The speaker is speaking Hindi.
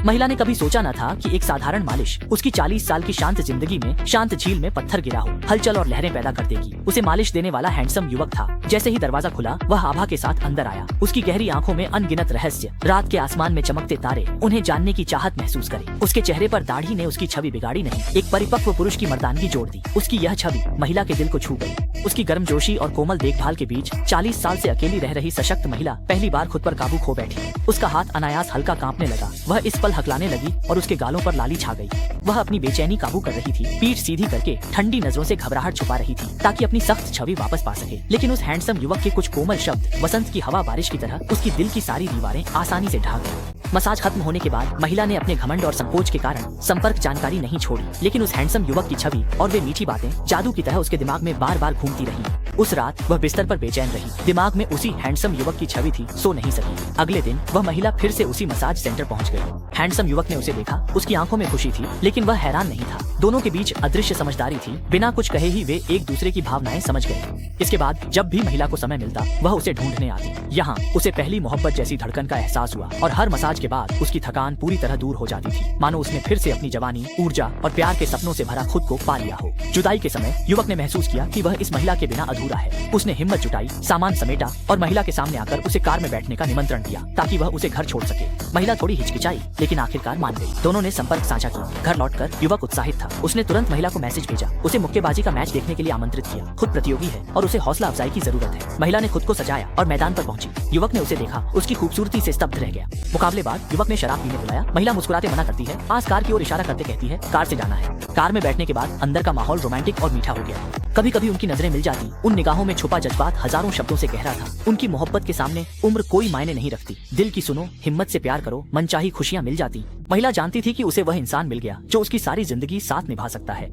महिला ने कभी सोचा न था कि एक साधारण मालिश उसकी 40 साल की शांत जिंदगी में शांत झील में पत्थर गिरा हो, हलचल और लहरें पैदा कर देगी। उसे मालिश देने वाला हैंडसम युवक था। जैसे ही दरवाजा खुला, वह आभा के साथ अंदर आया। उसकी गहरी आंखों में अनगिनत रहस्य, रात के आसमान में चमकते तारे, उन्हें जानने की चाहत महसूस करे। उसके चेहरे पर दाढ़ी ने उसकी छवि बिगाड़ी नहीं, एक परिपक्व पुरुष की मर्दानगी जोड़ दी। उसकी यह छवि महिला के दिल को छू गई। उसकी गर्मजोशी और कोमल देखभाल के बीच 40 साल से अकेली रह रही सशक्त महिला पहली बार खुद पर काबू खो बैठी। उसका हाथ अनायास हल्का कांपने लगा। वह इस पल हकलाने लगी और उसके गालों पर लाली छा गई। वह अपनी बेचैनी काबू कर रही थी, पीठ सीधी करके ठंडी नजरों से घबराहट छुपा रही थी ताकि अपनी सख्त छवि वापस पा सके। लेकिन उस हैंडसम युवक के कुछ कोमल शब्द वसंत की हवा बारिश की तरह उसकी दिल की सारी दीवारें आसानी से ढाक गईं। मसाज खत्म होने के बाद महिला ने अपने घमंड और संकोच के कारण संपर्क जानकारी नहीं छोड़ी, लेकिन उस हैंडसम युवक की छवि और वे मीठी बातें जादू की तरह उसके दिमाग में बार बार घूमती रही। उस रात वह बिस्तर पर बेचैन रही। दिमाग में उसी हैंडसम युवक की छवि थी, सो नहीं सकी। अगले दिन वह महिला फिर से उसी मसाज सेंटर पहुंच गई। हैंडसम युवक ने उसे देखा। उसकी आंखों में खुशी थी, लेकिन वह हैरान नहीं था। दोनों के बीच अदृश्य समझदारी थी। बिना कुछ कहे ही वे एक दूसरे की भावनाएं समझ गए। इसके बाद जब भी महिला को समय मिलता, वह उसे ढूंढने आती। यहाँ उसे पहली मोहब्बत जैसी धड़कन का एहसास हुआ और हर मसाज के बाद उसकी थकान पूरी तरह दूर हो जाती थी, मानो उसने फिर से अपनी जवानी, ऊर्जा और प्यार के सपनों से भरा खुद को पा लिया हो। जुदाई के समय युवक ने महसूस किया कि वह इस महिला के बिना अधूरा है। उसने हिम्मत जुटाई, सामान समेटा और महिला के सामने आकर उसे कार में बैठने का निमंत्रण दिया ताकि वह उसे घर छोड़ सके। महिला थोड़ी हिचकिचाई, लेकिन आखिरकार मान गई। दोनों ने संपर्क साझा किया। घर लौटकर युवक उत्साहित था। उसने तुरंत महिला को मैसेज भेजा, उसे मुक्केबाजी का मैच देखने के लिए आमंत्रित किया। खुद प्रतियोगी है और उसे हौसला अफजाई की जरूरत है। महिला ने खुद को सजाया और मैदान पर पहुंची। युवक ने उसे देखा, उसकी खूबसूरती से स्तब्ध रह गया। मुकाबले बाद युवक ने शराब पीने बुलाया। महिला मुस्कुराते मना करती है, पास कार की ओर इशारा करते कहती है कार से जाना है। कार में बैठने के बाद अंदर का माहौल रोमांटिक और मीठा हो गया। कभी कभी उनकी नजरें मिल जाती। उन निगाहों में छुपा जज्बात हजारों शब्दों से गहरा था। उनकी मोहब्बत के सामने उम्र कोई मायने नहीं रखती। दिल की सुनो, हिम्मत से प्यार करो, मनचाही खुशियां मिल जाती। महिला जानती थी कि उसे वह इंसान मिल गया जो उसकी सारी जिंदगी साथ निभा सकता है।